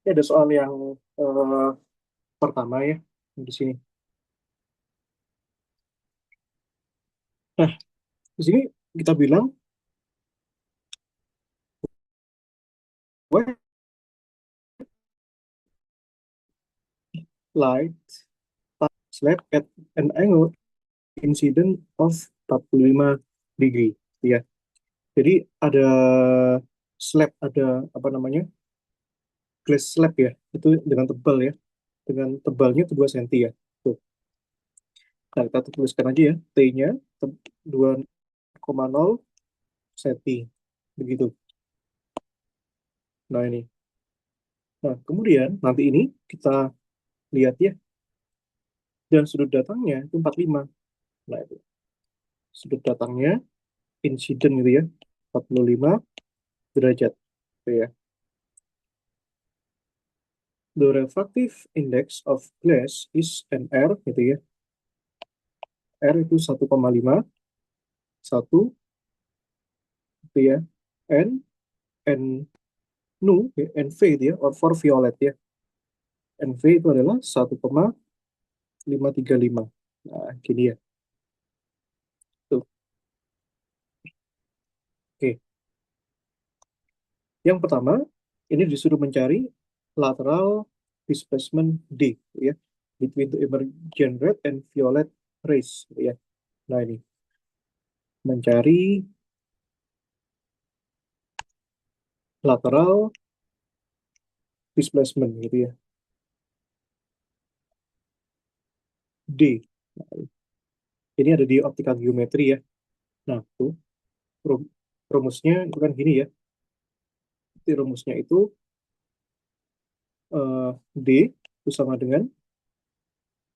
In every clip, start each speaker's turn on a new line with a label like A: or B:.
A: Ini ada soal yang eh, pertama ya di sini. Nah, di sini kita bilang white light slab at an angle incident of 45 degree. Ya. Jadi ada slab, ada apa namanya? Glass slab ya. Itu dengan tebal ya. Dengan tebalnya itu 2 cm ya. Tuh. Nah, kita tuliskan aja ya. T-nya 2,0 cm. Begitu. Nah, ini. Nah, kemudian nanti ini kita lihat ya. Dan sudut datangnya itu 45. Nah, itu sudut datangnya insiden gitu ya, 45 derajat. Gitu ya. The refractive index of glass is NR gitu ya. R itu 1,5, 1 gitu ya. N, N nu ya, NV itu ya, or for violet ya. NV itu adalah 1,535. Nah, gini ya. Tuh. Oke. Yang pertama, ini disuruh mencari lateral displacement D ya, between the emergent red and violet rays ya. Nah, ini mencari lateral displacement gitu ya. D. Nah, ini ada di optical geometry ya. Nah, tuh rumusnya itu kan gini ya. Jadi rumusnya itu D itu sama dengan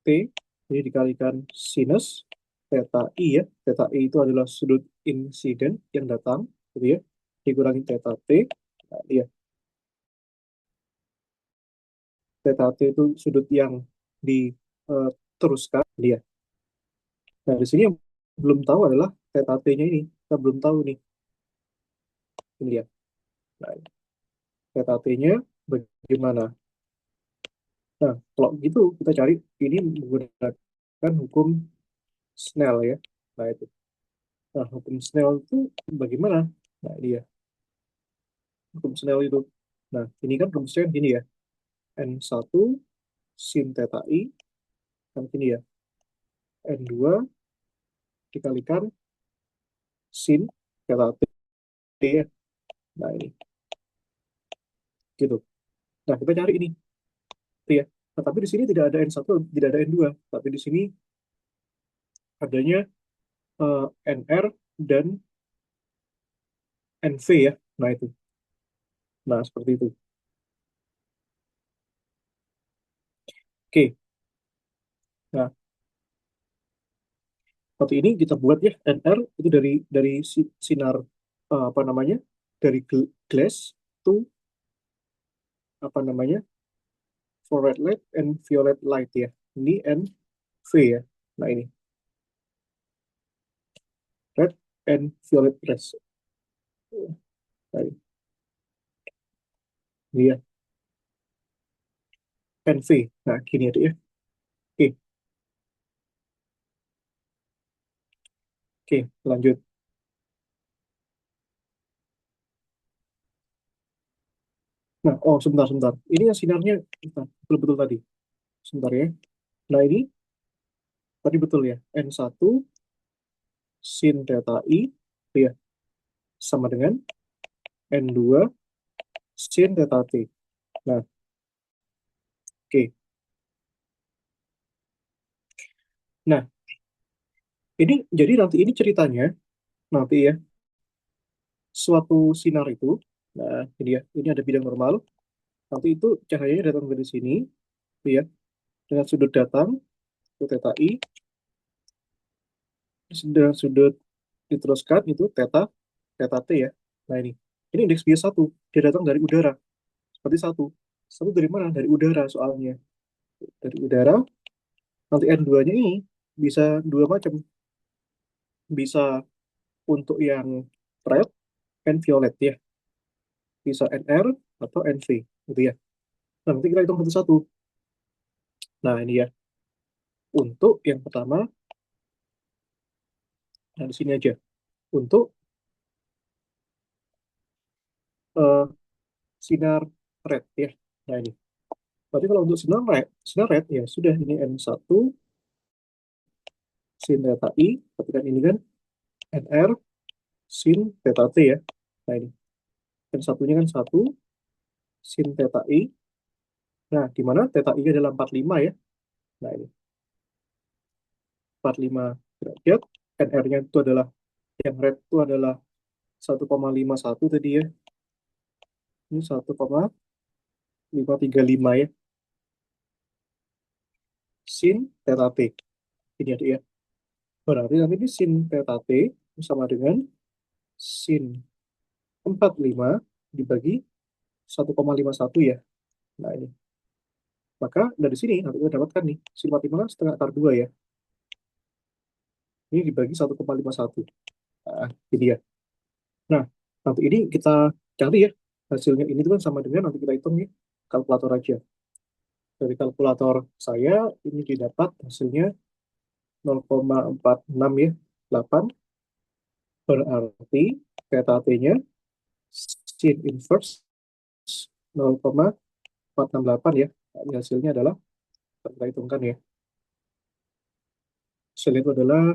A: T ini dikalikan sinus theta I ya. Theta I itu adalah sudut insiden yang datang gitu ya. Dikurangi theta T. Nah, dia theta T itu sudut yang diteruskan dia. Nah, di sini yang belum tahu adalah theta T-nya ini. Kita belum tahu nih. Ini dia. Nah, theta T-nya bagaimana? Nah, kalau gitu kita cari ini menggunakan hukum Snell ya. Nah, itu. Nah, hukum Snell itu bagaimana? Nah, dia hukum Snell itu. Nah, ini kan rumusnya kan gini ya. N1 sin theta I kan gini ya. N2 dikalikan sin theta T ya. Nah, ini gitu. Nah, kita cari ini T ya. Nah, tapi di sini tidak ada N1, tidak ada N2, tapi di sini adanya NR dan NV ya. Nah, itu. Nah, seperti itu. Oke. Nah, waktu ini kita buat ya NR itu dari sinar apa namanya? Dari glass to apa namanya? For red light and violet light ya. Ini NV ya. Nah, ini red and violet rays. Nah, ini ya NV. Nah, gini ya. Oke, oke, lanjut. Nah, oh sebentar, sebentar. Ini yang sinarnya betul-betul tadi. Sebentar ya. Nah, ini tadi betul ya. N1 sin theta I ya sama dengan N2 sin theta T. Nah, oke. Nah, ini jadi nanti ini ceritanya nanti ya suatu sinar itu. Nah, ini ya, ini ada bidang normal. Nanti itu cahayanya datang dari sini, ya, dengan sudut datang itu theta I, dengan sudut diteruskan itu theta theta T ya. Nah, ini indeks bias satu, dia datang dari udara. Seperti satu. Satu dari mana? Dari udara soalnya. Dari udara. Nanti N2-nya ini bisa dua macam. Bisa untuk yang red and violet ya. Bisa NR atau NV gitu ya. Nah, nanti kita hitung satu-satu. Nah, ini ya. Untuk yang pertama, nah di sini aja. Untuk eh, sinar red ya. Nah, ini. Berarti kalau untuk sinar red ya sudah ini N1 sin theta I, tapi kan ini kan NR sin theta T ya. Nah, ini. N1-nya kan 1 sin theta I. Nah, di mana theta I adalah 45 ya. Nah, ini 45 derajat. NR-nya itu adalah, yang red itu adalah 1,51 tadi ya. Ini 1,535 ya. Sin theta T. Ini ada ya. Berarti nanti ini sin theta T sama dengan sin 45 dibagi 1,51 ya. Nah, ini. Maka dari sini nanti kita dapatkan nih, sin 45 kan setengah akar 2 ya. Ini dibagi 1,51. Nah, ini ya. Nah, nanti ini kita cari ya. Hasilnya ini tuh kan sama dengan, nanti kita hitung nih, kalkulator aja. Dari kalkulator saya, ini didapat hasilnya 0,46 ya. 8 berarti theta T-nya sin inverse 0,468 ya. Nah, ini hasilnya adalah, kita hitungkan ya. Hasilnya itu adalah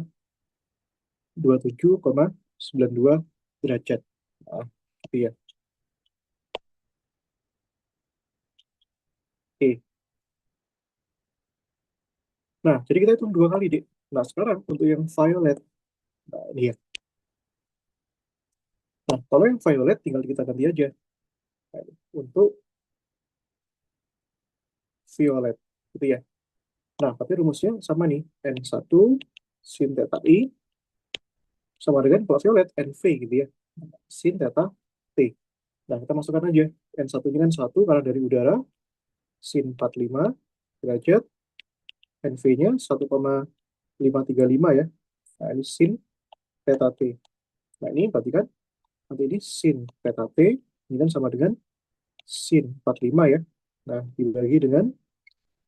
A: 27,92 derajat. Nah, gitu ya. Oke. Nah, jadi kita hitung dua kali, Dik. Nah, sekarang untuk yang violet. Nah, ini ya. Nah, kalau yang violet tinggal kita ganti aja. Nah, untuk violet. Gitu ya. Nah, tapi rumusnya sama nih. N1 sin theta I sama dengan kalau violet NV gitu ya. Sin theta T. Nah, kita masukkan aja. N1-nya kan 1 karena dari udara. Sin 45 derajat. NV-nya 1,535 ya. Nah, ini sin theta T. Nah, ini berarti kan nanti ini sin theta T ini kan sama dengan sin 45 ya. Nah, dibagi dengan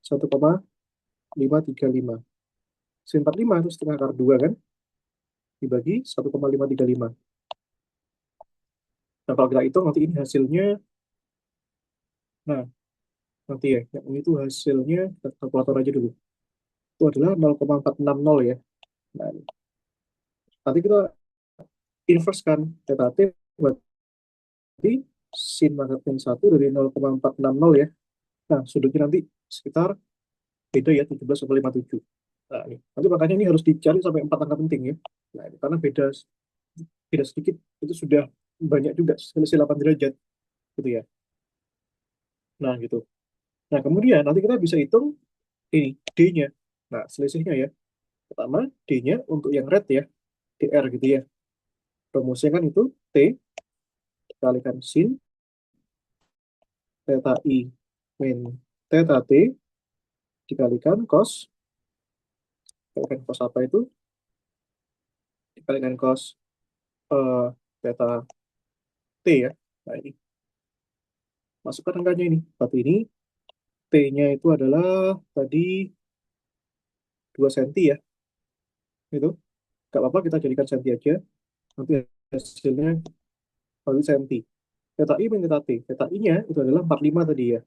A: 1,535. Sin 45 itu setengah akar 2 kan, dibagi 1,535. Nah, kalau kita hitung nanti ini hasilnya, nah, nanti ya, yang ini tuh hasilnya, kita kalkulator aja dulu. Itu adalah 0,460 ya. Nah, nanti kita inverse kan, theta T berarti sin magnetnya 1 dari 0,460 ya. Nah, sudutnya nanti sekitar beda ya, 17,57. Nah, ini. Nanti makanya ini harus dicari sampai 4 angka penting ya. Nah, ini, karena beda beda sedikit itu sudah banyak juga, selisih 8 derajat gitu ya. Nah, gitu. Nah, kemudian nanti kita bisa hitung ini D-nya. Nah, selisihnya ya. Pertama, D-nya untuk yang red ya, DR gitu ya. Rumusnya kan itu T dikalikan sin theta I min theta T dikalikan cos, dikalikan cos apa itu? Dikalikan cos eh, theta T ya. Nah, ini. Masukkan angkanya ini. Berarti ini T-nya itu adalah tadi 2 senti ya. Itu. Gak apa-apa kita jadikan senti aja. Nanti hasilnya kali senti. Theta I min theta T. Theta I-nya itu adalah 45 tadi ya.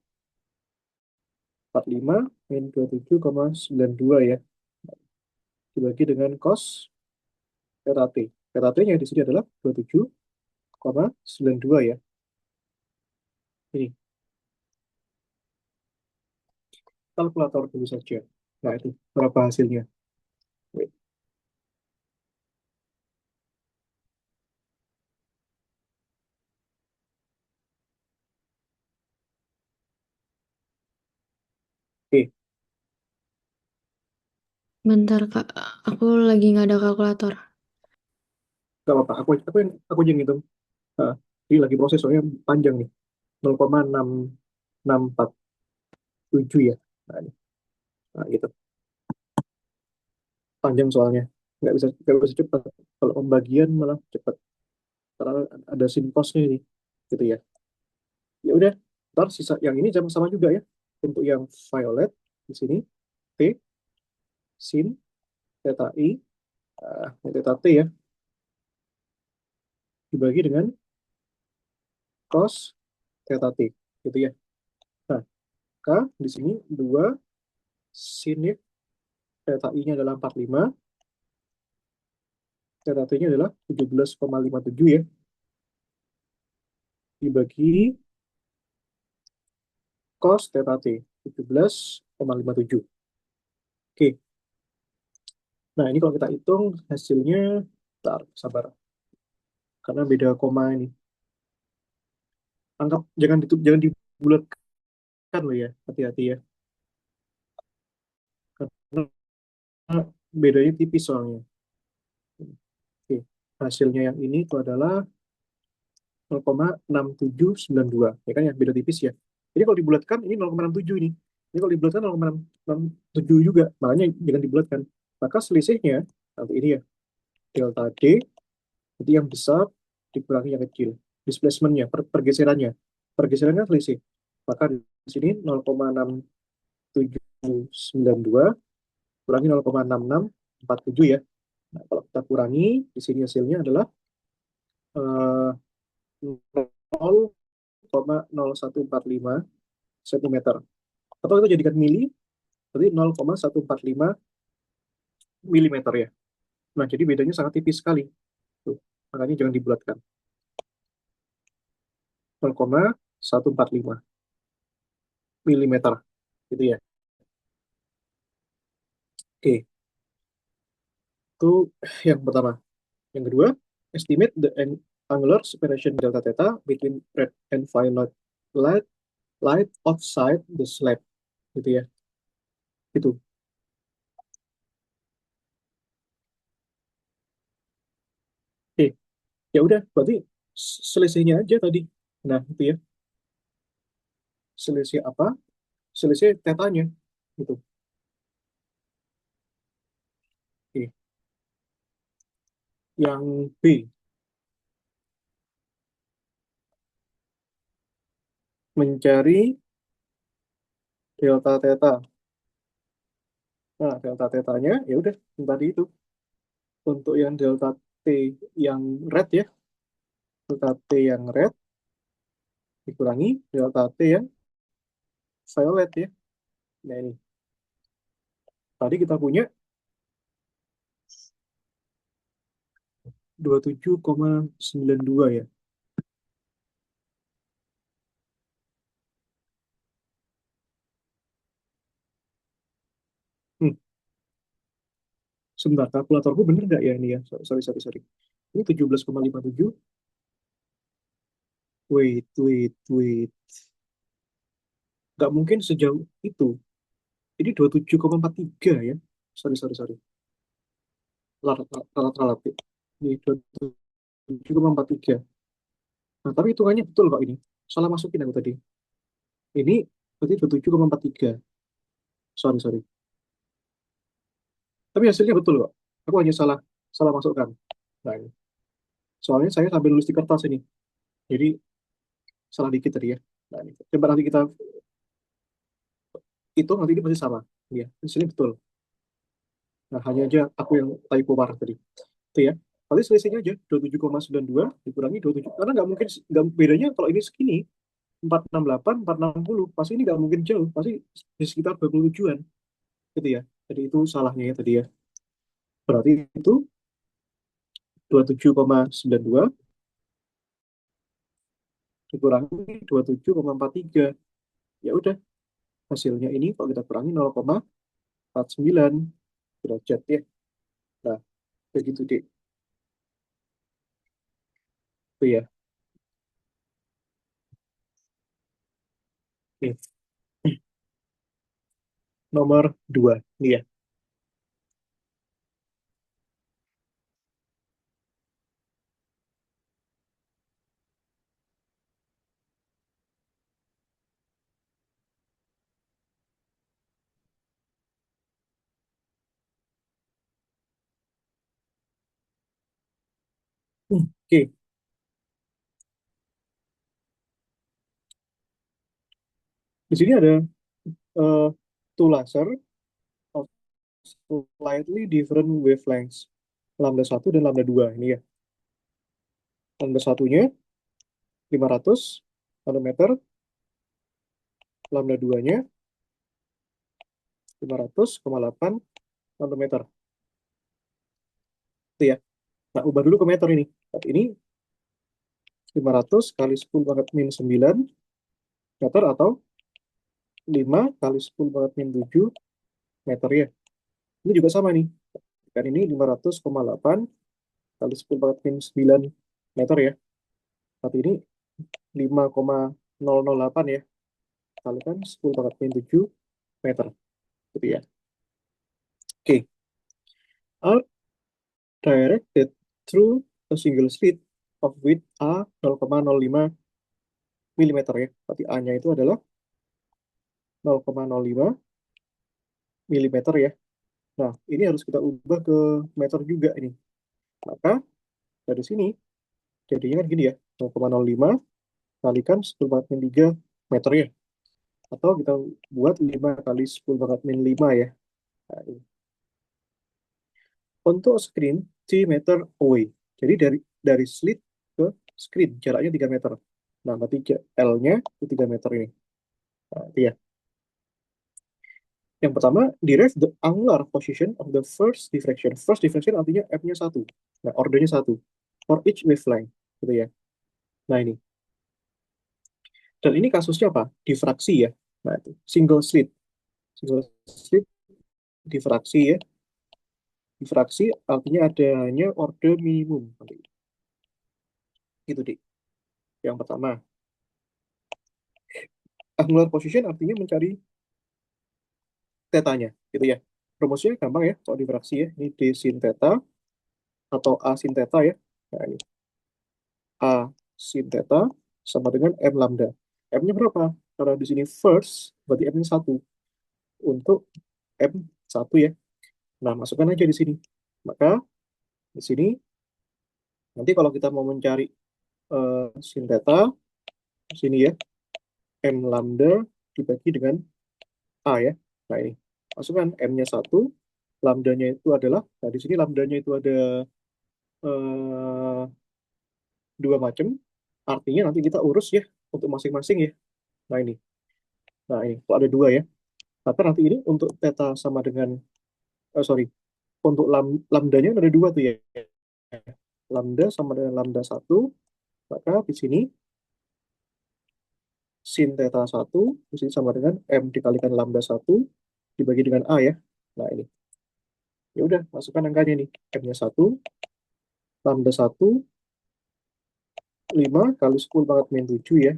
A: 45 min 27,92 ya. Dibagi dengan cos theta T. Theta T-nya di sini adalah 27,92 ya. Ini kalkulator dulu saja. Nah, itu berapa hasilnya? Wait. Oke,
B: Bentar Kak, aku lagi nggak ada kalkulator.
A: gak apa-apa. Aku yang ngitung. Nah, ini lagi proses soalnya panjang nih. 0,6647 ya. Nah, ini. Nah, gitu. Panjang soalnya. Nggak bisa cepat. Kalau pembagian malah cepat. Karena ada sin cos-nya ini. Gitu ya. Ya udah. Ntar sisa yang ini sama-sama juga ya. Untuk yang violet di sini T sin theta I, theta T ya, dibagi dengan cos theta T gitu ya. Nah, K di sini 2 sin ya, theta I-nya adalah 45, theta T-nya adalah 17,57 ya, dibagi cos theta T 17,57. Oke, nah ini kalau kita hitung hasilnya, bentar, sabar, karena beda koma ini. Anggap jangan dibulatkan loh ya, hati-hati ya, karena bedanya tipis soalnya. Oke, hasilnya yang ini itu adalah 0,6792 ya kan ya, beda tipis ya. Jadi kalau dibulatkan ini 0,67 ini. Ini kalau dibulatkan 0,67 juga, makanya jangan dibulatkan. Maka selisihnya nanti ini ya, delta D itu yang besar dikurangi yang kecil. Displacementnya, pergeserannya. Pergeserannya selisih. Maka di sini 0,6792 kurangi 0,6647 ya. Nah, kalau kita kurangi, di sini hasilnya adalah eh, 0,0145 cm. Atau kita jadikan mili, berarti 0,145 milimeter ya. Nah, jadi bedanya sangat tipis sekali. Tuh, makanya jangan dibulatkan. 0,145 milimeter. Gitu ya. Oke, itu yang pertama. Yang kedua, estimate the angular separation delta theta between red and violet light, light outside the slab. Gitu ya. Itu. Oke, ya udah, berarti selisihnya aja tadi. Nah, itu ya. Selisih apa? Selisih tetanya. Gitu. Oke. Yang B, mencari delta theta. Nah, delta tetanya ya udah yang tadi itu. Untuk yang delta T yang red ya, delta T yang red dikurangi delta T yang violet ya. Nah, ini tadi kita punya 27,92 ya. Hmm, sebentar, kalkulatorku bener nggak ya ini ya? Sorry, sorry, sorry. Ini 17,57. Wait, wait, wait. Nggak mungkin sejauh itu. Ini 27,43 ya. Sorry, sorry, sorry. Ralat-ralat. Ini 27,43. Nah, tapi hitungannya betul kok ini. Salah masukin aku tadi. Ini berarti 27,43. Sorry, sorry. Tapi hasilnya betul kok. Aku hanya salah salah masukkan. Nah, ini. Soalnya saya sambil nulis di kertas ini. Jadi salah dikit tadi ya. Nah, ini. Coba nanti kita hitung, nanti ini pasti sama. Iya, hasilnya betul. Nah, hanya aja aku yang typo parah tadi. Itu ya. Paling selisihnya aja 27,92 dikurangi 27. Karena nggak mungkin, nggak bedanya kalau ini segini 468, 460. Pasti ini nggak mungkin jauh. Pasti di sekitar 27-an. Gitu ya. Jadi itu salahnya ya tadi ya. Berarti itu 27,92 dikurangi 27,43. Ya udah, hasilnya ini kalau kita kurangi 0,49 derajat ya. Nah, begitu deh. Itu ya. Nih, nomor 2. Nih ya. Oke. Di sini ada uh, two laser of slightly different wavelengths. Lambda satu dan lambda 2 ini ya. Lambda satunya 500 nanometer, lambda 2-nya 500,8 nanometer. Itu ya. Nah, ubah dulu ke meter ini. Tapi ini 500 kali 10 pangkat min 9 meter atau 5 kali 10 pangkat min 7 meter ya. Ini juga sama nih. Kan ini 500,8 kali 10 pangkat min 9 meter ya. Tapi ini 5,008 ya. Kalikan 10 pangkat min 7 meter. Gitu ya. Oke. Are directed through a single slit of width A 0,05 mm ya. Berarti A-nya itu adalah 0,05 mm ya. Nah, ini harus kita ubah ke meter juga ini. Maka dari sini jadinya kan gini ya, 0,05 kalikan 10 pangkat min 3 meter ya. Atau kita buat 5 kali 10 pangkat min 5 ya. Nah, ini. Untuk screen 3 meter away. Jadi dari slit ke screen jaraknya 3 meter. Nah, berarti L-nya itu 3 meter ini. Nah, itu ya. Yang pertama, derive the angular position of the first diffraction. First diffraction artinya F-nya 1. Nah, ordernya 1. For each wavelength. Gitu ya. Nah, ini. Dan ini kasusnya apa? Difraksi ya. Nah, itu. Single slit. Single slit difraksi ya. Difraksi artinya adanya order minimum. Gitu, Dik. Yang pertama. Angular position artinya mencari tetanya. Gitu ya. Rumusnya gampang ya. Kalau difraksi ya. Ini D sin theta atau A sin theta ya. Nah, ini. A sin theta sama dengan M lambda. M-nya berapa? Karena di sini first, berarti M-nya 1. Untuk M1 ya. Nah, masukkan aja di sini. Maka di sini nanti kalau kita mau mencari sin theta, di sini ya, M lambda dibagi dengan A ya. Nah, ini. Masukkan M-nya 1, lambdanya itu adalah, nah di sini lambdanya itu ada eh, dua macam. Artinya nanti kita urus ya untuk masing-masing ya. Nah, ini. Nah, ini. Kalau ada dua ya. Maka nanti ini untuk theta sama dengan, sorry, untuk lambdanya ada dua tuh ya. Lambda sama dengan lambda 1, maka di sini sin theta 1, di sini sama dengan M dikalikan lambda 1 dibagi dengan A ya. Nah, ini. Ya udah, masukkan angkanya nih. M-nya 1, lambda 1, 5 kali 10 pangkat min 7 ya.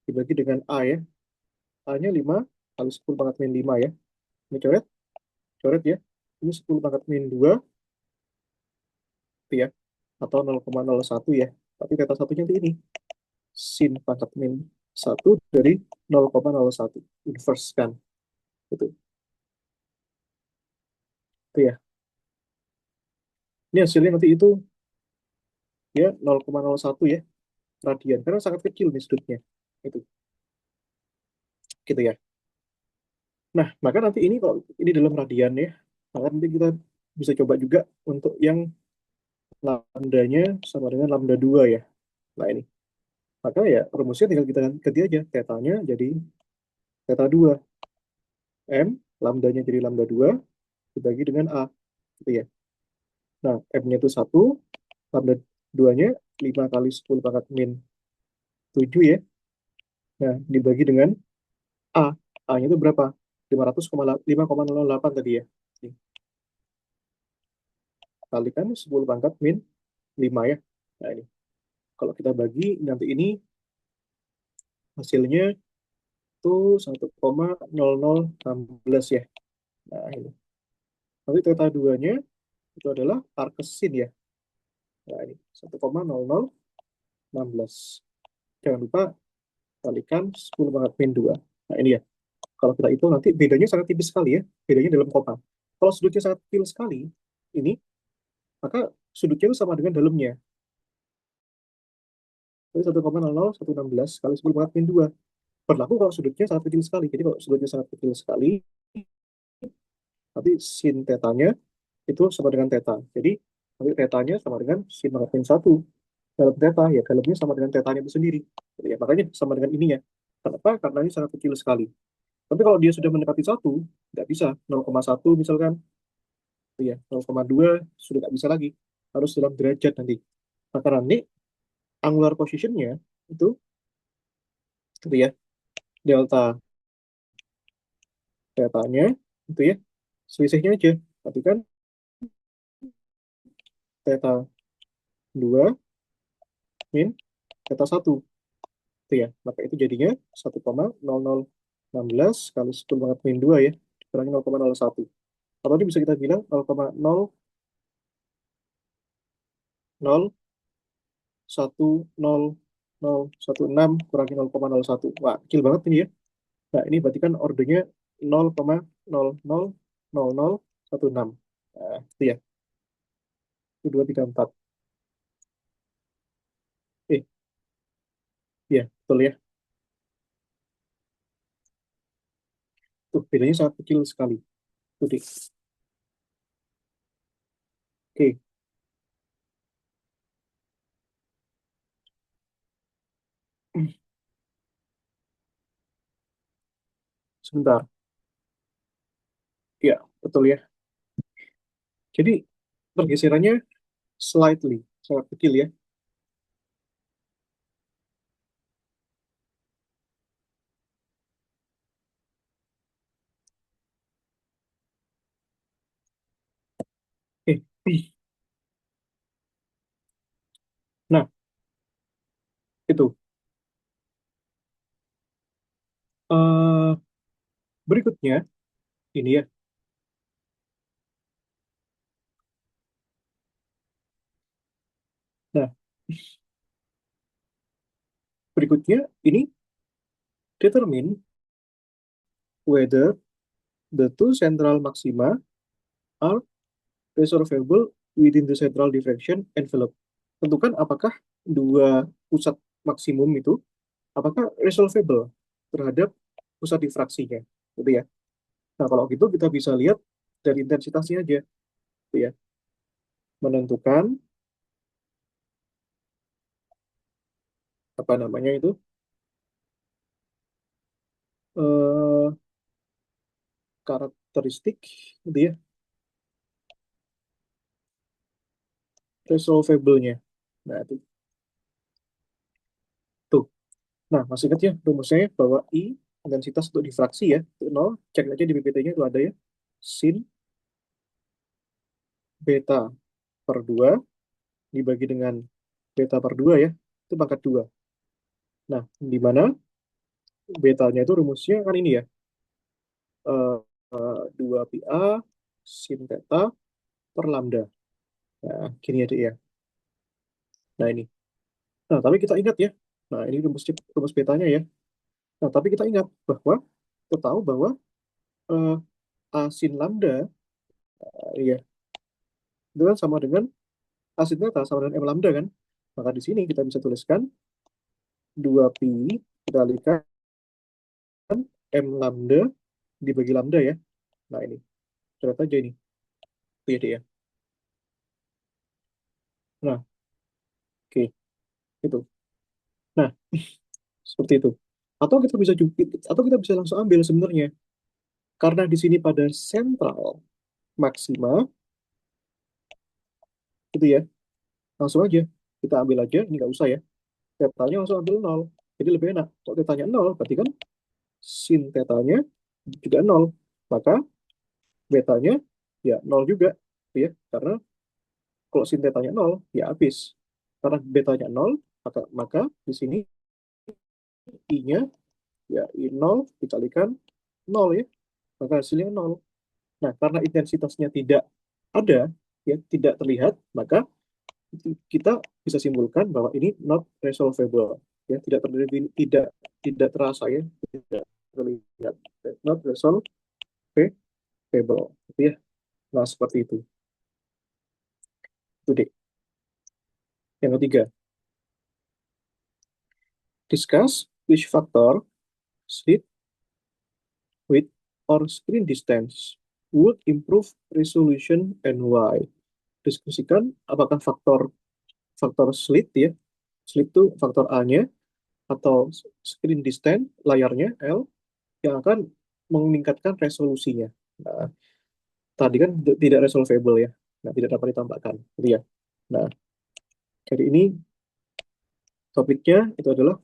A: Dibagi dengan A ya. A-nya 5 kali 10 pangkat min 5 ya. Ini coret, coret ya. Ini 10 pangkat min 2, ya. Atau 0,01 ya. Tapi theta satunya nanti ini. Sin pangkat min 1 dari 0,01. Inverse kan. Itu. Itu ya. Ini hasilnya nanti itu ya 0,01 ya radian. Karena sangat kecil nih sudutnya. Itu. Gitu ya. Nah, maka nanti ini kalau ini dalam radian ya, maka nanti kita bisa coba juga untuk yang lambdanya sama dengan lambda 2 ya. Nah, ini. Maka ya rumusnya tinggal kita ganti aja. Tetanya jadi theta 2. M, lambdanya jadi lambda 2 dibagi dengan A. Gitu ya. Nah, M-nya itu 1, lambda 2-nya 5 kali 10 pangkat min 7 ya. Nah, dibagi dengan A. A-nya itu berapa? 500,8 tadi ya. Kalikan 10 pangkat min 5 ya. Nah, ini. Kalau kita bagi, nanti ini hasilnya itu 1,0016 ya. Nah, ini. Nanti theta 2-nya itu adalah arcsin ya. Nah, ini 1,0016. Jangan lupa kalikan 10 pangkat min 2. Nah, ini ya. Kalau kita hitung nanti bedanya sangat tipis sekali ya. Bedanya dalam koma. Kalau sudutnya sangat kecil sekali, ini, maka sudutnya itu sama dengan dalamnya. Jadi 1,00116 kali 10 pangkat min 2. berlaku kalau sudutnya sangat kecil sekali. Jadi kalau sudutnya sangat kecil sekali, nanti sin tetanya itu sama dengan teta. Jadi nanti tetanya sama dengan sin pangkat min 1 dalam teta, ya dalamnya sama dengan tetanya itu sendiri. Jadi, ya, makanya sama dengan ininya. Kenapa? Karena ini sangat kecil sekali. Tapi kalau dia sudah mendekati 1, nggak bisa. 0,1 misalkan, ya 0,2 sudah nggak bisa lagi. Harus dalam derajat nanti. Nah, karena ini angular positionnya itu, gitu ya, delta tetanya, itu ya, selisihnya aja. Berarti kan teta 2 min teta 1. Itu ya. Maka itu jadinya 1,0016 kali 10 pangkat min 2 ya. Dikurangi 0,01. Atau ini bisa kita bilang 0,001016 kurangi 0,01. Wah, kecil banget ini ya. Nah, ini berarti kan ordernya 0,000016. Nah, itu ya. Itu 2, 3, 4. Ya, betul ya. Tuh, bedanya sangat kecil sekali. Tuh, Dik. Oke, sebentar. Ya, betul ya. Jadi, pergeserannya slightly, sangat kecil ya. Eh, nah, itu. Eh berikutnya, ini ya. Nah, berikutnya, ini determine whether the two central maxima are resolvable within the central diffraction envelope. Tentukan apakah dua pusat maksimum itu apakah resolvable terhadap pusat difraksinya, gitu ya. Nah, kalau gitu kita bisa lihat dari intensitasnya aja, gitu ya. Menentukan apa namanya itu eh karakteristik, gitu ya, resolvable-nya. Nah, itu tuh. Nah, masih ingat ya rumusnya bahwa I intensitas untuk difraksi ya, itu 0, cek aja di PPT-nya itu ada ya. Sin beta per 2 dibagi dengan beta per 2 ya, itu pangkat 2. Nah, di mana betanya itu rumusnya kan ini ya, eh, 2 pi A sin theta per lambda. Nah, gini ya, Dik, ya. Nah, ini. Nah, tapi kita ingat ya. Nah, ini rumus betanya ya. Nah, tapi kita ingat bahwa kita tahu bahwa eh, A sin lambda ya, itu kan sama dengan A sin theta sama dengan M lambda kan. Maka di sini kita bisa tuliskan 2 pi dikalikan M lambda dibagi lambda ya. Nah, ini. Ternyata aja ini. Itu ya, Dik, ya. Nah, oke. Itu. Nah, seperti itu. Atau kita bisa langsung ambil sebenarnya. Karena di sini pada sentral maksima, gitu ya, langsung aja. Kita ambil aja, ini nggak usah ya. Tetanya langsung ambil 0. Jadi lebih enak. Kalau tetanya 0, berarti kan sin tetanya juga 0. Maka betanya ya 0 juga. Gitu ya. Karena kalau sin tetanya 0, ya habis. Karena betanya 0, maka di sini I-nya ya I0 dikalikan 0 ya. Maka hasilnya 0. Nah, karena intensitasnya tidak ada, ya tidak terlihat, maka kita bisa simpulkan bahwa ini not resolvable, ya tidak terjadi, tidak terasa ya, tidak terlihat, not resolvable, gitu ya. Nah, seperti itu deh. Yang ketiga, discuss which factor Slit, width, or screen distance would improve resolution and why? Diskusikan apakah faktor faktor slit ya, slit itu faktor A-nya, atau screen distance layarnya L yang akan meningkatkan resolusinya. Nah, tadi kan tidak resolvable ya, nah tidak dapat ditambahkan, gitu ya. Nah, jadi ini topiknya itu adalah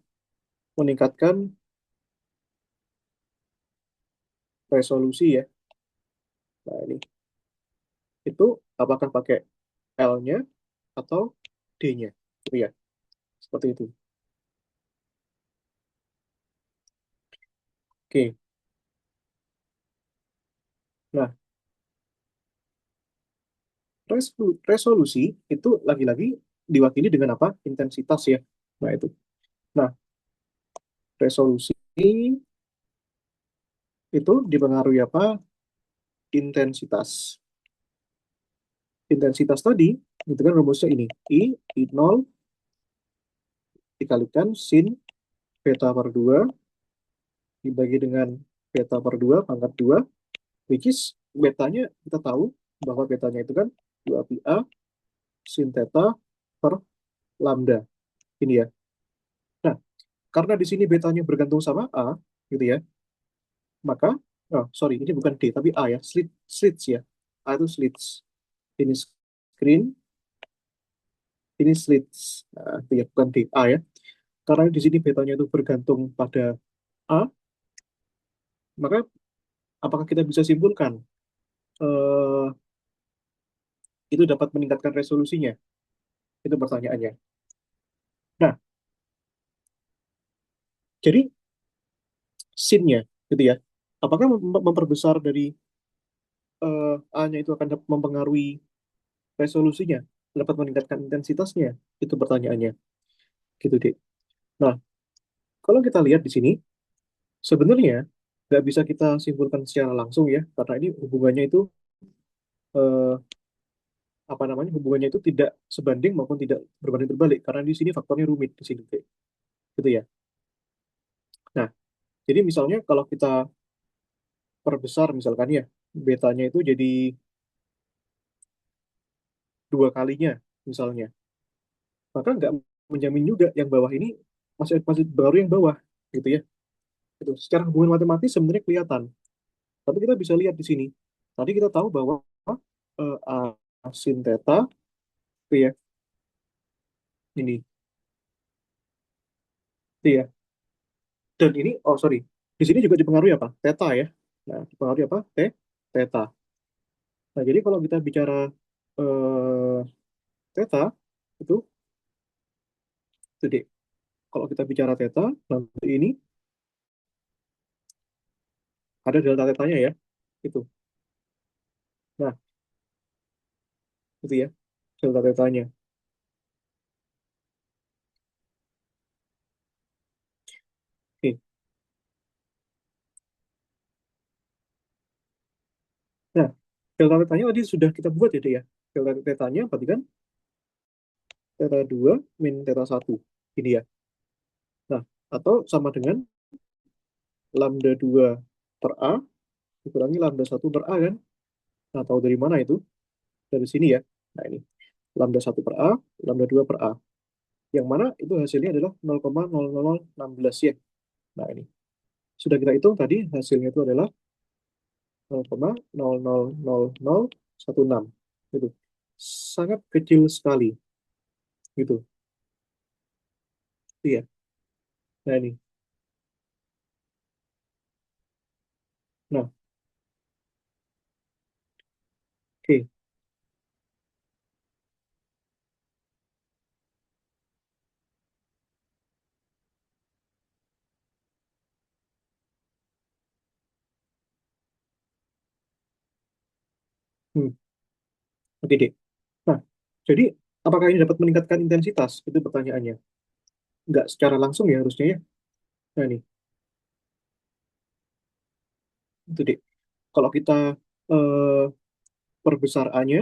A: meningkatkan resolusi ya. Nah, ini itu apakah pakai L-nya atau D-nya, gitu ya. Seperti itu. Oke. Nah, resolusi itu lagi-lagi diwakili dengan apa? Intensitas ya. Nah, itu. Nah, resolusi itu dipengaruhi apa? Intensitas. Intensitas tadi, itu kan rumusnya ini. I0 dikalikan sin beta per 2 dibagi dengan beta per 2 pangkat 2, which is betanya kita tahu bahwa betanya itu kan 2 pi A sin theta per lambda. Ini ya. Nah, karena di sini betanya bergantung sama A, gitu ya, maka, oh sorry, ini bukan D, tapi A ya, slits ya. A itu slits. Ini screen, ini slits. Nah, itu ya, bukan D, A ya. Karena di sini betanya itu bergantung pada A, maka apakah kita bisa simpulkan eh, itu dapat meningkatkan resolusinya? Itu pertanyaannya. Nah, jadi scene-nya, gitu ya. Apakah memperbesar dari A-nya itu akan mempengaruhi resolusinya, dapat meningkatkan intensitasnya? Itu pertanyaannya, gitu deh. Nah, kalau kita lihat di sini, sebenarnya nggak bisa kita simpulkan secara langsung ya, karena ini hubungannya itu eh, apa namanya, hubungannya itu tidak sebanding maupun tidak berbanding terbalik, karena di sini faktornya rumit di sini, gitu ya. Nah, jadi misalnya kalau kita perbesar misalkan ya, betanya itu jadi dua kalinya misalnya, maka nggak menjamin juga yang bawah ini masih masih baru yang bawah, gitu ya. Itu secara hubungan matematis sebenarnya kelihatan, tapi kita bisa lihat di sini. Tadi kita tahu bahwa A sin theta itu ya, ini itu ya. Dan ini, oh sorry, di sini juga dipengaruhi apa? Theta ya. Nah, dipengaruhi apa? Theta. Nah, jadi kalau kita bicara eh, theta itu, jadi kalau kita bicara theta, nanti ini ada delta tetanya ya, itu. Nah, itu ya, delta tetanya. Oke. Nah, delta tetanya tadi sudah kita buat ya, Dek, ya. Delta tetanya berarti kan theta 2 min theta 1. Ini ya. Nah, atau sama dengan lambda 2 per A dikurangi lambda 1 per A kan. Nah, tahu dari mana itu? Dari sini ya. Nah, ini. Lambda 1 per A, lambda 2 per A. Yang mana itu hasilnya adalah 0,00016 ya. Nah, ini. Sudah kita hitung tadi hasilnya itu adalah 0,000016. Gitu. Sangat kecil sekali. Gitu. Iya. Nah, ini. Nah, oke. Hmm. Oke, Dek. Nah, jadi apakah ini dapat meningkatkan intensitas? Itu pertanyaannya. Nggak secara langsung ya harusnya ya. Nah, ini. Itu, Dek. Kalau kita eh, perbesar A-nya,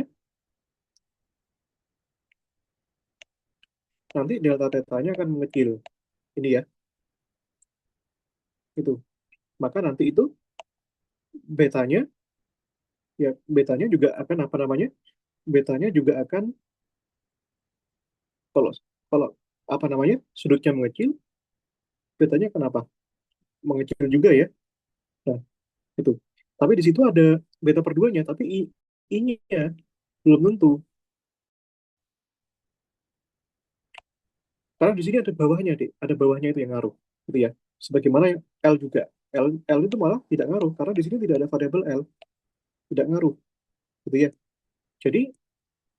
A: nanti delta tetanya akan mengecil. Ini ya. Itu. maka nanti itu betanya, ya betanya juga akan apa namanya, betanya juga akan, kalau kalau apa namanya, sudutnya mengecil, betanya kenapa mengecil juga ya. Nah, itu. Tapi di situ ada beta per 2-nya, tapi I-nya belum tentu. Karena di sini ada bawahnya, Dek. Ada bawahnya itu yang ngaruh. Gitu ya. Sebagaimana yang L juga. L itu malah tidak ngaruh, karena di sini tidak ada variabel L. Tidak ngaruh. Gitu ya. Jadi,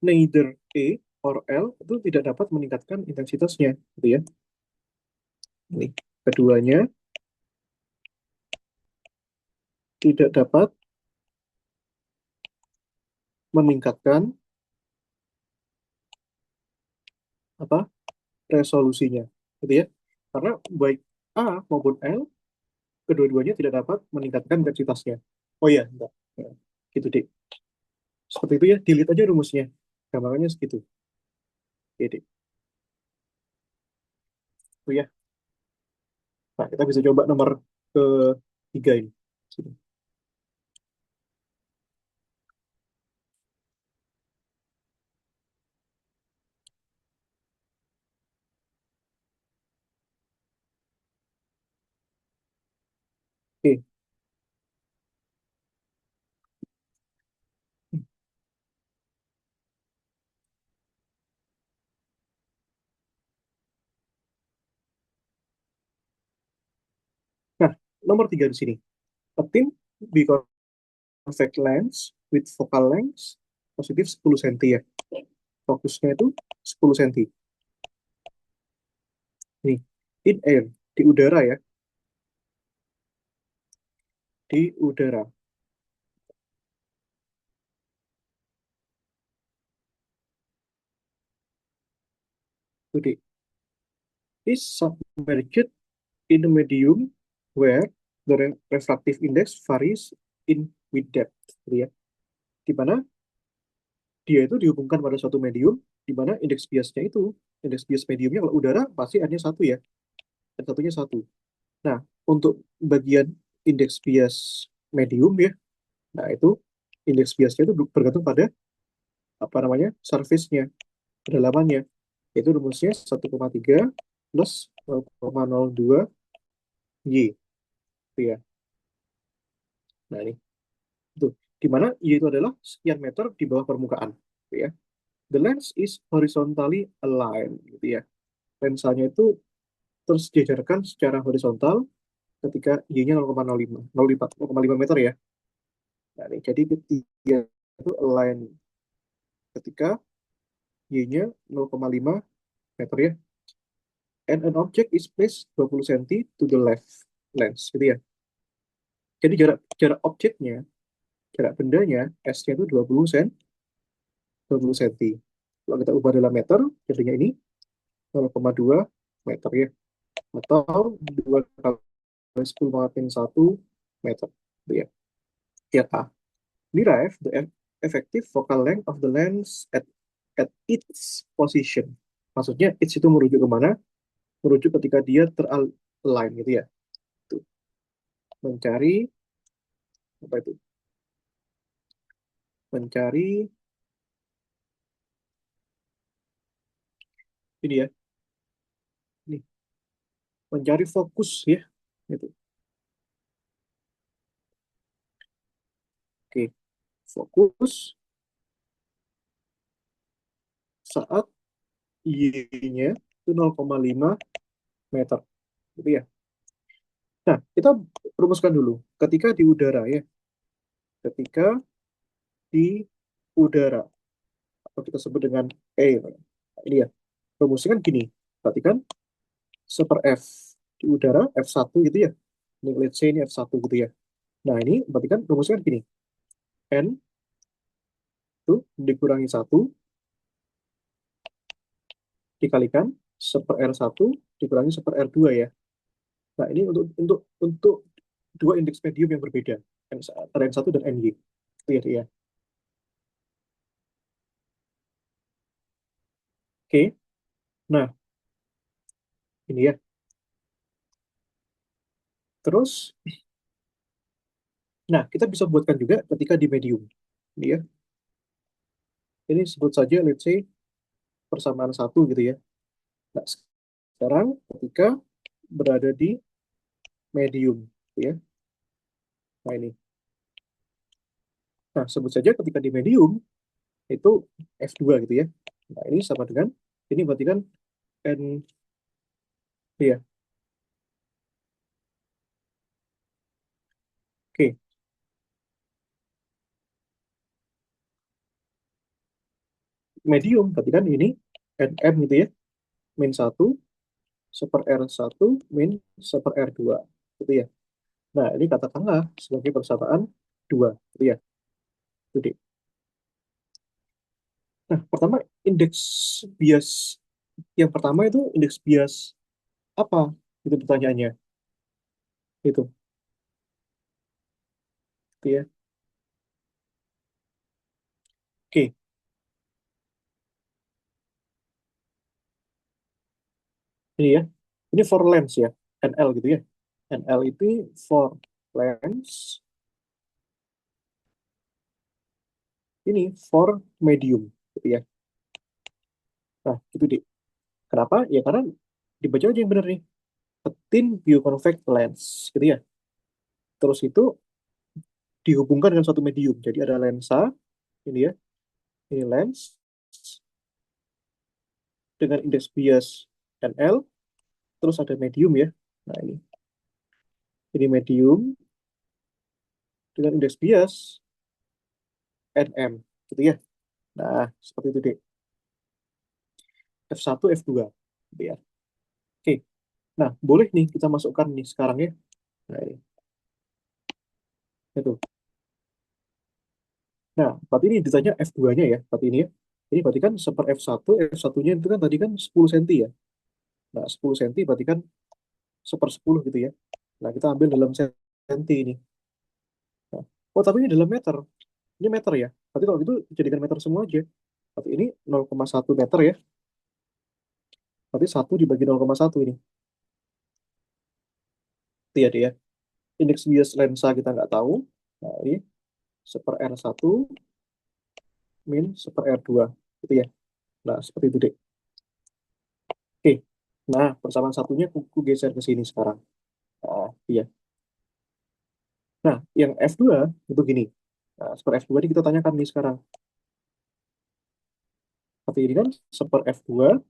A: neither A or L itu tidak dapat meningkatkan intensitasnya. Gitu ya. Ini. Keduanya tidak dapat meningkatkan apa, resolusinya. Gitu ya. Karena baik A maupun L, kedua-duanya tidak dapat meningkatkan intensitasnya. Oh iya, enggak. Ya, gitu deh. Seperti itu ya, delete aja rumusnya. Gampangannya segitu. Oke deh. Itu ya. Nah, kita bisa coba nomor ketiga ini. Sini. Oke. Nah, nomor tiga di sini. A thin biconvex lens with focal length positif 10 cm ya. Fokusnya itu 10 cm. Nih, in air, di udara ya, di udara. Jadi, is submerged in a medium where the refractive index varies in with depth. Gitu ya. Di mana dia itu dihubungkan pada suatu medium, di mana indeks biasnya itu, indeks bias mediumnya kalau udara pasti N-nya satu ya, N satunya satu. Nah, untuk bagian indeks bias medium ya, nah itu indeks biasnya itu bergantung pada apa namanya, surface-nya, kedalamannya. Itu rumusnya 1,3 plus 0,02 Y. Itu ya. Nah, ini. Itu. Di mana Y itu adalah sekian meter di bawah permukaan. Gitu ya. The lens is horizontally aligned. Gitu ya. Lensanya itu terus diajarkan secara horizontal ketika Y-nya 0,05, 0,5 meter ya. Nah, ini, jadi ketiga itu align ketika Y-nya 0,5 meter ya. And an object is placed 20 cm to the left lens gitu ya. Jadi jarak jarak objeknya, jarak bendanya, S-nya itu 20 cm, 20 cm. Kalau kita ubah dalam meter, jadinya ini 0,2 meter ya. Atau 2 kali 10 pangkat 1 meter. Gitu ya. Kiat A. Derive the effective focal length of the lens at its position. Maksudnya its itu merujuk kemana? Merujuk ketika dia teralign gitu ya. Tuh. Mencari apa itu? Mencari ini ya. Ini mencari fokus ya. Itu. Oke. Fokus saat Y-nya itu 0,5 meter. Gitu ya. Nah, kita rumuskan dulu. Ketika di udara ya. Ketika di udara, atau kita sebut dengan air. Nah, ini ya. Rumusnya kan gini. Perhatikan, seper F di udara, F1 gitu ya. Ini let's say ini F1 gitu ya. Nah, ini berarti kan rumusnya kan gini. N itu dikurangi 1 dikalikan seper R1 dikurangi seper R2 ya. Nah, ini untuk dua indeks medium yang berbeda. N1 dan NY. Itu ya, dia. Oke. Nah, ini ya. Terus Nah, kita bisa buatkan juga ketika di medium. Ini ya, ini sebut saja let's say persamaan satu gitu ya. Nah, sekarang ketika berada di medium gitu ya. Nah, ini. Nah, sebut saja ketika di medium itu F2 gitu ya. Nah, ini sama dengan ini berarti kan N ya. Oke, medium berarti kan ini NM gitu ya. Min satu super R1 min super R2 gitu ya. Nah, ini katakanlah sebagai persamaan 2 gitu ya. Jadi, nah, pertama indeks bias yang pertama itu indeks bias apa? Itu pertanyaannya. Itu, gitu ya. Oke, ini ya. Ini for lens ya, NL gitu ya. NL itu for lens, ini for medium gitu ya. Nah, itu deh. Kenapa? Ya karena dibaca aja yang benar nih. A thin bioconvex lens gitu ya. Terus itu dihubungkan dengan suatu medium. Jadi ada lensa, ini ya, ini lens dengan indeks bias NL, terus ada medium ya. Nah, ini medium dengan indeks bias NM gitu ya. Nah, seperti itu deh. F1, F2 gitu ya. Oke. Nah, boleh nih kita masukkan nih sekarang ya. Nah, ini. Itu. Nah, berarti ini ditanya F2-nya ya, berarti ini ya. Ini berarti kan seper F1, F1-nya itu kan tadi kan 10 cm ya. Nah, 10 cm berarti kan seper 10 gitu ya. Nah, kita ambil dalam senti ini. Nah, oh, tapi ini dalam meter. Ini meter ya. Berarti kalau gitu jadikan meter semua aja. Berarti ini 0,1 meter ya. Berarti 1 dibagi 0,1 ini. Itu ya, dia. Indeks bias lensa kita nggak tahu. Nah, ini seper R1 min seper R2. Gitu ya. Nah, seperti itu deh. Oke. Nah, persamaan satunya ku geser ke sini sekarang. Nah, iya. Nah, yang F2 itu gini. Nah, seper F2 ini kita tanyakan nih sekarang. Tapi ini kan seper F2.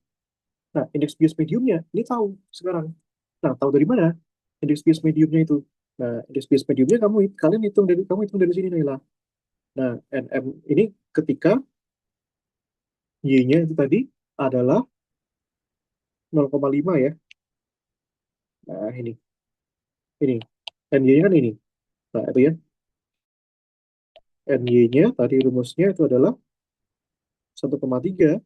A: Nah, indeks bias mediumnya ini tahu sekarang. Nah, tahu dari mana? Indeks bias mediumnya itu. Nah, indeks bias mediumnya kalian hitung dari kamu hitung dari sini Naila. Nah, NM ini ketika Y-nya itu tadi adalah 0,5 ya. Nah, ini. NY-nya kan ini. Nah, itu ya. NY-nya tadi rumusnya itu adalah 1,3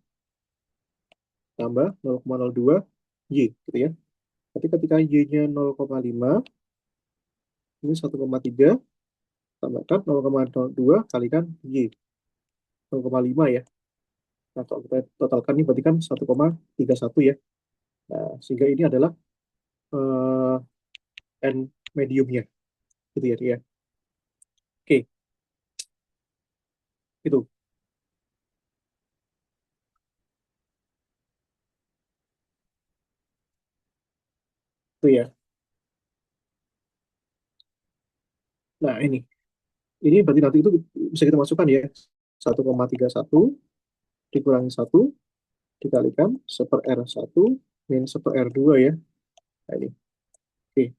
A: tambah 0,02 Y gitu ya. Tapi ketika Y-nya 0,5, ini 1,3 tambahkan 0,02 kalikan Y 0,5 ya. Nah, kalau kita totalkan ini berarti kan 1,31 ya. Nah, sehingga ini adalah eh, N mediumnya gitu ya dia. Oke, itu itu ya. Nah, ini berarti nanti itu bisa kita masukkan ya. 1,31 dikurangi 1 dikalikan seper R1 min seper R2 ya. Nah, ini. Oke,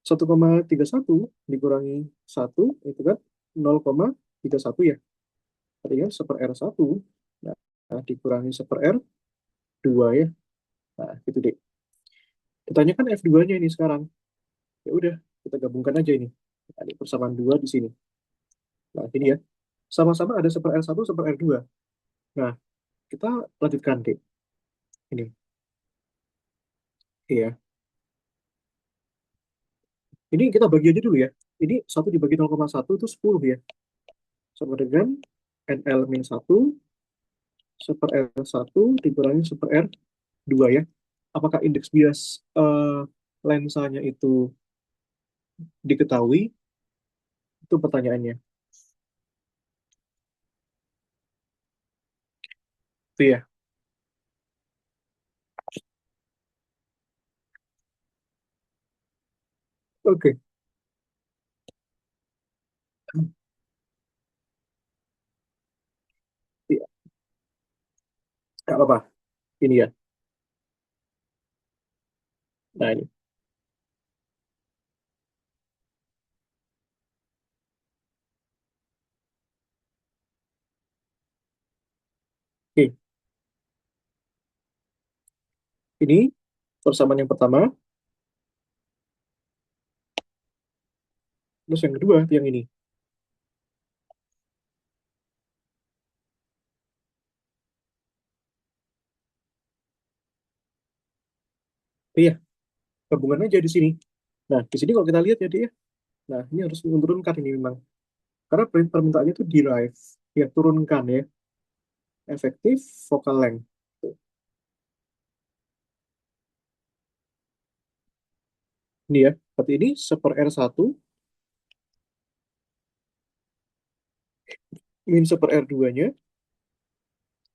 A: 1,31 dikurangi 1 itu kan 0,31 ya. Artinya seper R1 nah, dikurangi seper R2 ya. Nah, itu deh. Ditanyakan F2-nya ini sekarang. Ya udah, kita gabungkan aja ini. Ada persamaan 2 di sini. Nah, ini ya. Sama-sama ada seper R1, seper R2. Nah, kita lanjutkan deh. Ini. Iya. Ini kita bagi aja dulu ya. Ini 1 dibagi 0,1 itu 10 ya. Sama dengan NL min 1 seper R1 dikurangi seper R2 ya. Apakah indeks bias lensanya itu diketahui, itu pertanyaannya. Itu ya. Oke. Iya, nggak apa-apa. Ini ya. Nah, ini. Oke. Ini persamaan yang pertama. Terus yang kedua, yang ini. Iya, gabungan aja di sini. Nah, di sini kalau kita lihat ya, dia. Nah, ini harus menurunkan ini memang. Karena permintaannya itu derive. Ya, turunkan ya. Efektif focal length. Tuh. Ini ya. Berarti ini seper R1 min seper R2-nya.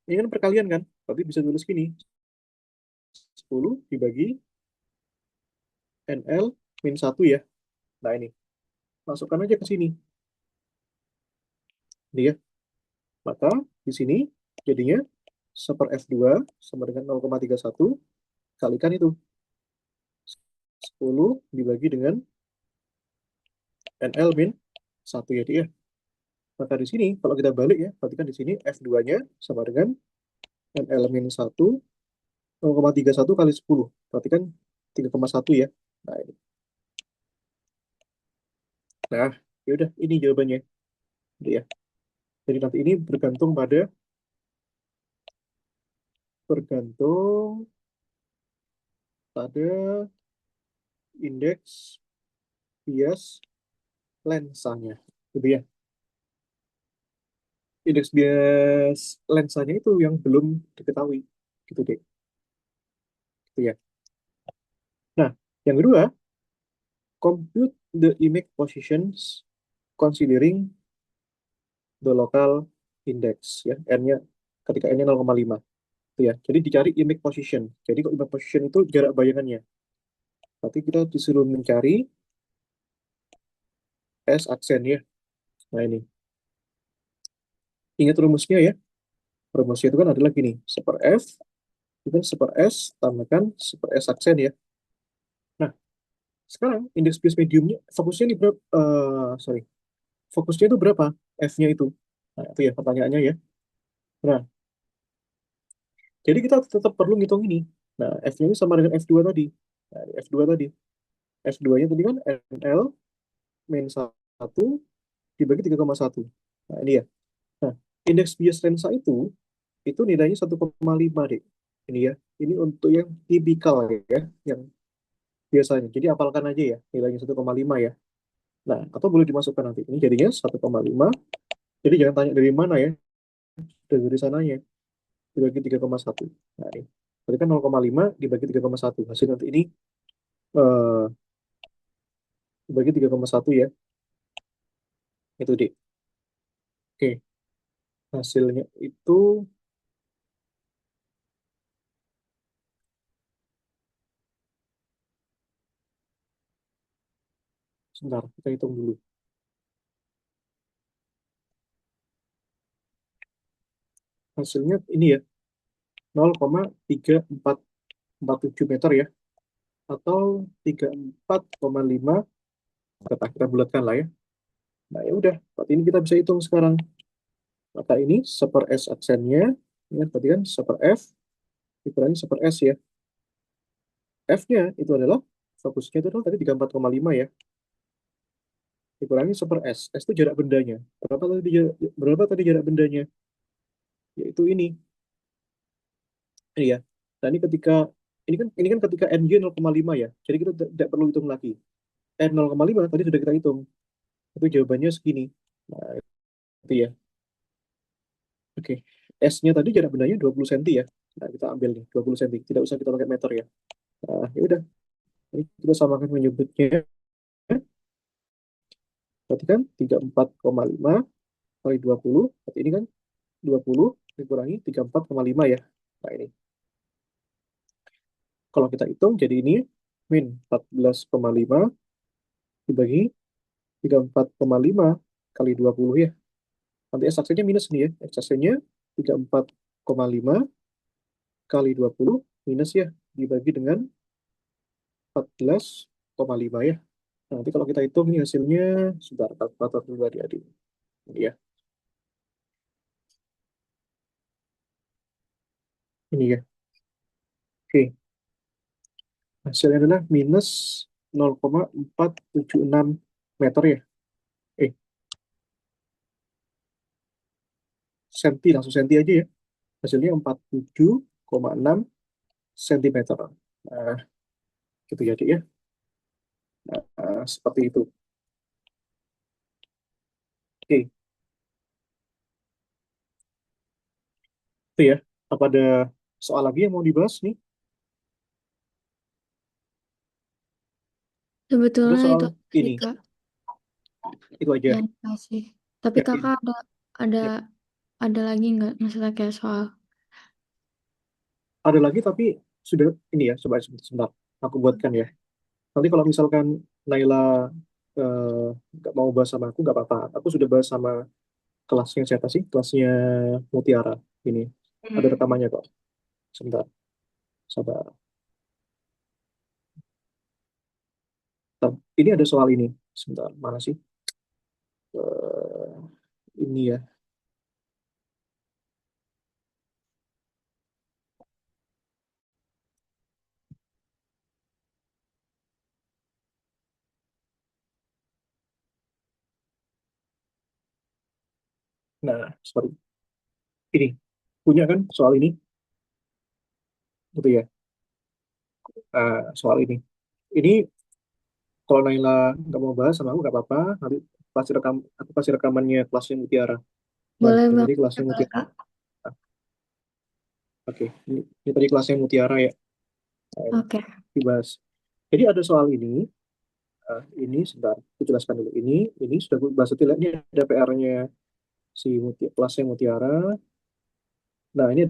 A: Ini kan perkalian kan? Berarti bisa tulis gini. 10 dibagi NL min 1 ya. Nah, ini. Masukkan aja ke sini. Ini ya. Maka di sini jadinya seper F2 sama dengan 0,31 kalikan itu. 10 dibagi dengan NL min 1 ya dia. Maka di sini kalau kita balik ya, berarti kan di sini F2-nya sama dengan NL min 1 0,31 kali 10. Berarti kan 3,1 ya. Nah, ini. Nah, ya udah ini jawabannya. Jadi ya. Jadi nanti ini bergantung pada indeks bias lensanya. Gitu ya. Indeks bias lensanya itu yang belum diketahui. Gitu deh. Gitu ya. Nah, yang kedua, compute the image positions considering the local index ya. N-nya ketika N-nya 0,5. Itu ya. Jadi dicari image position. Jadi kalau image position itu jarak bayangannya. Berarti kita disuruh mencari S aksen ya. Nah, ini. Ingat rumusnya ya. Rumusnya itu kan adalah gini. Seper F itu kan seper S tambahkan seper S aksen ya. Nah, sekarang indeks bias mediumnya fokusnya ini berapa? Sorry. Fokusnya itu berapa? F-nya itu. Nah, itu ya pertanyaannya ya. Nah, jadi kita tetap perlu ngitung ini. Nah, F-nya ini sama dengan F2 tadi. Nah, F2 tadi. F2-nya tadi kan NL min 1 dibagi 3,1. Nah, ini ya. Nah, indeks bias lensa itu nilainya 1,5 deh. Ini ya. Ini untuk yang tipikal ya, yang biasanya. Jadi apalkan aja ya, nilainya 1,5 ya. Nah, atau boleh dimasukkan nanti. Ini jadinya 1,5. Jadi jangan tanya dari mana ya, dari sananya. Dibagi 3,1. Nah, ini. Berarti kan 0,5 dibagi 3,1. Hasil nanti ini eh, dibagi 3,1 ya. Itu deh. Oke, hasilnya itu sebentar, kita hitung dulu. Hasilnya ini ya, 0,3447 meter ya, atau 34,5, kita bulatkan lah ya. Nah, ya udah, berarti ini kita bisa hitung sekarang. Maka ini seper S aksennya, ya, berarti kan seper F, dikurangi seper S ya. F-nya itu adalah, fokusnya itu adalah tadi 34,5 ya, dikurangi seper S. S itu jarak bendanya. Berapa tadi jarak bendanya? Yaitu ini ya. Nah, ini kan ketika NG 0,5 ya. Jadi kita tidak perlu hitung lagi. N 0,5 tadi sudah kita hitung. Itu jawabannya segini. Nah, itu ya. Oke. S-nya tadi jarak bendanya 20 cm ya. Nah, kita ambil nih 20 cm. Tidak usah kita pakai meter ya. Nah, ya udah. Ini kita samakan menyebutnya. Berarti kan 34,5 kali 20, berarti ini kan 20 dikurangi 34,5 ya. Nah ini, kalau kita hitung jadi ini min 14,5 dibagi 34,5 kali 20 ya. Nanti x-aksesnya minus nih ya. X-aksesnya 34,5 kali 20 minus ya. Dibagi dengan 14,5 ya. Nah, nanti kalau kita hitung ini hasilnya, sebentar, kalkulator dulu adik-adik. Ini ya, ini ya. Oke, hasilnya adalah minus 0,476 meter ya. Eh, senti, langsung senti aja ya. Hasilnya 47,6 sentimeter. Nah, gitu ya, Dik ya. Nah, seperti itu. Oke, itu ya. Apa ada soal lagi yang mau dibahas nih? Ada
B: Sebetulnya
A: soal
B: itu sih
A: ini,
B: Kak
A: itu aja.
B: yang dikasih. Tapi
A: Yakin?
B: Kakak ada
A: Ya.
B: ada lagi nggak masalah kayak soal?
A: Ada lagi tapi sudah ini ya, coba sebentar. Aku buatkan ya. Nanti kalau misalkan Naila eh, nggak mau bahas sama aku, nggak apa-apa. Aku sudah bahas sama kelasnya siapa sih? Kelasnya Mutiara. Ini ada
B: Hmm.
A: rekamannya kok. Sebentar, sabar. Bentar. Ini ada soal ini. Sebentar, mana sih? Eh, ini ya. Nah, sorry. Ini punya kan soal ini, gitu ya. Soal ini. Ini kalau Naila nggak mau bahas sama aku nggak apa-apa. Nanti pasti aku kasih rekamannya kelasnya Mutiara. Nah,
B: Boleh
A: ini tadi
B: banget
A: kelasnya
B: ya
A: Mutiara.
B: Kak.
A: Oke, ini tadi kelasnya Mutiara ya. Nah,
B: Oke.
A: dibahas. Jadi ada soal ini sebentar, aku jelaskan dulu. Ini sudah aku bahas detail. Ini ada PR-nya si kelasnya Mutiara. Nah, ini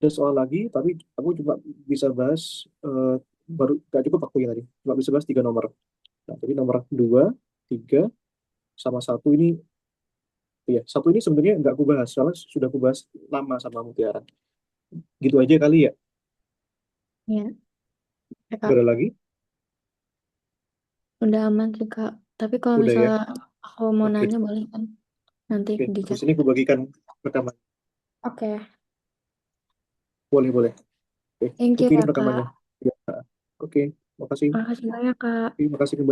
A: ada soal lagi, tapi aku cuma bisa bahas baru gak cukup aku yang tadi. Cuma bisa bahas 3 nomor. Nah, jadi nomor 2, 3, sama satu ini, ya satu ini sebenarnya nggak aku bahas, soalnya sudah aku bahas lama sama Mutiara. Gitu aja kali ya.
B: Ya, ya,
A: Gak
B: Kak.
A: ada lagi?
B: Udah aman sih Kak. Tapi kalau
A: Udah ya.
B: misalnya aku mau
A: Oke,
B: nanya boleh kan? Nanti
A: oke.
B: di
A: Habis
B: chat.
A: ini aku bagikan rekaman.
B: Oke.
A: Boleh, boleh. Oke,
B: Thank
A: aku
B: you
A: kirim
B: ya
A: rekamannya.
B: Kak.
A: Ya. Oke, makasih.
B: Makasih banyak Kak.
A: Terima kasih kembali.